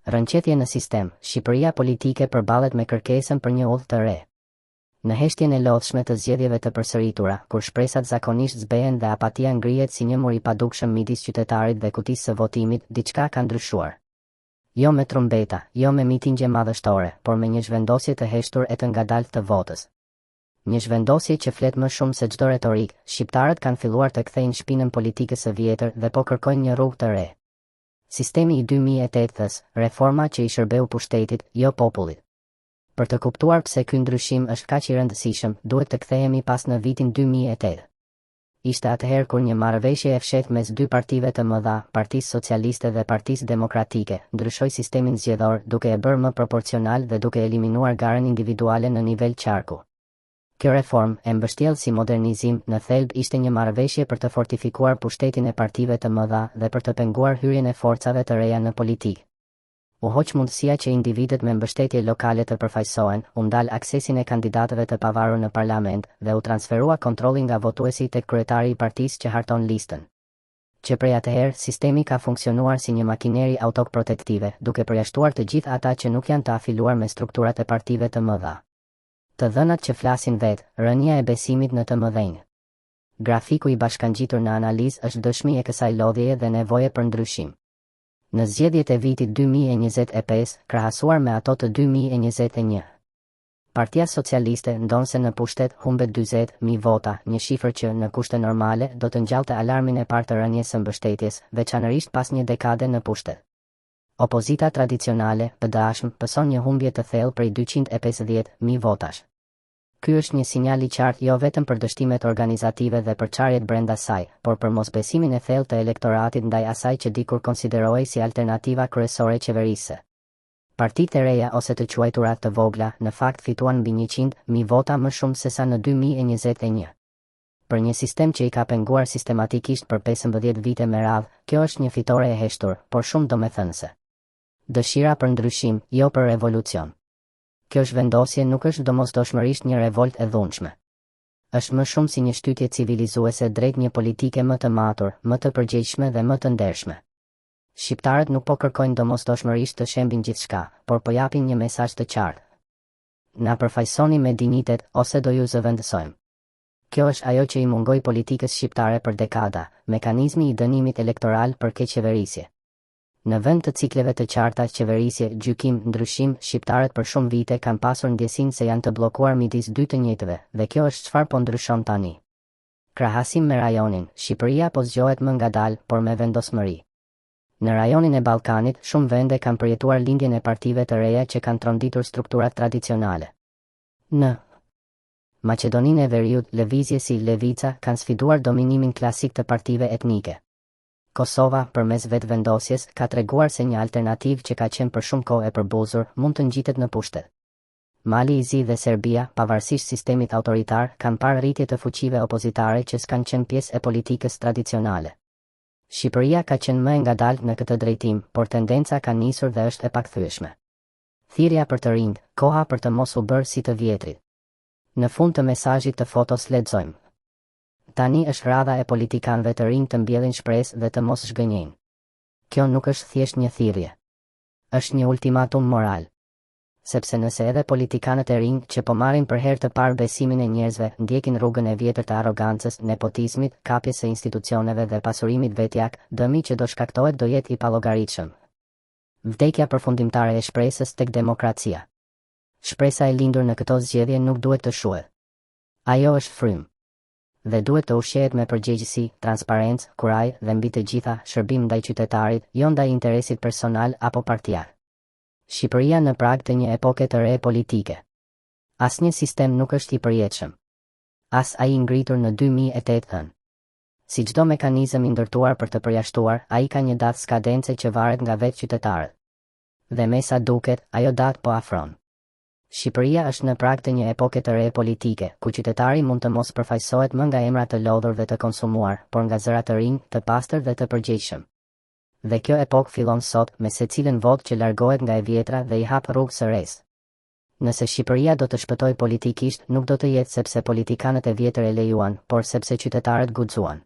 Rënqetje në sistem, Shqipëria politike përballet me kërkesën për një udhë të re. Në heshtjen e lodhshme të zgjedhjeve të përsëritura, kur shpresat zakonisht zbehen dhe apatia ngrihet si një mur i padukshëm midis qytetarit dhe kutisë së votimit, diçka ka ndryshuar. Jo me trumbeta, jo me mitingje madhështore, por me një zhvendosje të heshtur e të ngadaltë të votës. Një zhvendosje që flet më shumë se çdo retorik, shqiptarët kanë filluar të kthejnë shpinën politikës së vjetër dhe po kërkojnë një rrugë të re. Sistemi i 2008-s, reforma që i shërbeu pushtetit, jo popullit. Për të kuptuar pse ky ndryshim është kaq i rëndësishëm, duhet të kthehemi pas në vitin 2008. Ishte atëherë kur një marrëveshje e fshehtë mes dy partive të mëdha, Partisë Socialiste dhe Partisë Demokratike, ndryshoi sistemin zgjedhor duke e bërë më proporcional dhe duke eliminuar garën individuale në nivel qarku. Kjo reformë, e mbështjellë si modernizim, në thelb ishte një marrëveshje për të fortifikuar pushtetin e partive të mëdha dhe për të penguar hyrjen e forcave të reja në politikë. U hoq mundësia që individët me mbështetje lokale të përfaqësohen, u ndal aksesin e kandidatëve të pavarur në parlament dhe u transferua kontrolli nga votuesi tek kryetari i partisë që harton listën. Që prej atëherë, sistemi ka funksionuar si një makineri autoprotektive, duke përjashtuar të gjithë ata që nuk janë të afiluar me strukturat e partive të mëdha. Të dhënat që flasin vetë, rënja e besimit në të mëdhenj. Grafiku i bashkangjitur në analizë është dëshmi e kësaj lodhjeje dhe nevoje për ndryshim. Në zgjedhjet e vitit 2025, krahasuar me ato të 2021. Partia Socialiste ndonse në pushtet humbet 40.000 vota, një shifër që në kushte normale do të ngjallte alarmin e parë të rënies së mbështetjes, veçanërisht pas një dekade në pushtet. Opozita tradicionale, PD-ashëm, pëson një humbje të thellë prej 250.000 votash. Ky është një sinjal i qartë jo vetëm për dështimet organizative dhe për çarjet brenda saj, por për mosbesimin e thellë të elektoratit ndaj asaj që dikur konsiderohej si alternativa kryesore qeverisë. Partitë e reja ose të quajtura të vogla, në fakt fituan mbi 100.000 vota më shumë se sa në 2021. Për një sistem që i ka penguar sistematikisht për 15 vite me radhë, kjo është një fitore e heshtur, por shumë domethënëse. Dëshira për ndryshim, jo për revolucion. Kjo zhvendosje nuk është domosdoshmërisht një revolt e dhunshme. Është më shumë si një shtytje civilizuese drejt një politike më të matur, më të përgjegjshme dhe më të ndershme. Shqiptarët nuk po kërkojnë domosdoshmërisht të shembin gjithçka, por po japin një mesazh të qartë. Na përfaqësoni me dinjitet ose do ju zëvendësojmë. Kjo është ajo që i mungoi politikës shqiptare për dekada, mekanizmi i dënimit elektoral për keqeverisje. Në vend të cikleve të qarta qeverisje, gjykim, ndryshim, shqiptarët për shumë vite kanë pasur ndjesinë se janë të bllokuar midis dy të njëjtëve, dhe kjo është çfarë po ndryshon tani. Krahasim me rajonin, Shqipëria po zgjohet më ngadalë, por me vendosmëri. Në rajonin e Ballkanit, shumë vende kanë përjetuar lindjen e partive të reja që kanë tronditur strukturat tradicionale. Në Maqedoninë e Veriut, lëvizje si Levica kanë sfiduar dominimin klasik të partive etnike. Kosova, përmes vetëvendosjes, ka treguar se një alternativë që ka qenë për shumë kohë e përbuzur, mund të ngjitet në pushtet. Mali i Zi dhe Serbia, pavarësisht sistemit autoritar, kanë parë rritje të fuqive opozitare që s'kan qenë pjesë e politikës tradicionale. Shqipëria ka qenë më e ngadaltë në këtë drejtim, por tendenca ka nisur dhe është e pakthyeshme. Thirrja për të rinjt, koha për të mos u bërë si të vjetrit. Në fund të mesazhit të fotos lexojmë: tani është radha e politikanëve të rinj të mbjellin shpresë dhe të mos zhgënjejnë. Kjo nuk është thjesht një thirrje. Është një ultimatum moral. Sepse nëse edhe politikanët e rinj që po marrin për herë të parë besimin e njerëzve, ndjekin rrugën e vjetër të arrogancës, nepotizmit, kapjes së institucioneve dhe pasurimit vetjak, dëmi që do shkaktohet do jetë i pallogaritshëm. Vdekja përfundimtare e shpresës tek demokracia. Shpresa e lindur në këto zgjedhje nuk duhet të shuhet. Ajo është frym. Dhe duhet të ushqehet me përgjegjësi, transparencë, kuraj dhe mbi të gjitha shërbim ndaj qytetarit, jo ndaj interesit personal apo partia. Shqipëria në prag të një epoke të re politike. Asnjë sistem nuk është i përjetshëm. As ai ngritur në 2008. Si çdo mekanizëm i ndërtuar për të përjashtuar, ai ka një datë skadence që varet nga vetë qytetarët. Dhe me sa duket, ajo datë po afron. Shqipëria është në prag të një epoke të re politike, ku qytetari mund të mos përfaqësohet më nga emra të lodhur dhe të konsumuar, por nga zëra të rinj, të pastër dhe të përgjegjshëm. Dhe kjo epokë fillon sot, me secilën votë që largohet nga e vjetra dhe i hap rrugë së res. Nëse Shqipëria do të shpëtojë politikisht, nuk do të jetë sepse politikanët e vjetër e lejuan, por sepse qytetarët guxuan.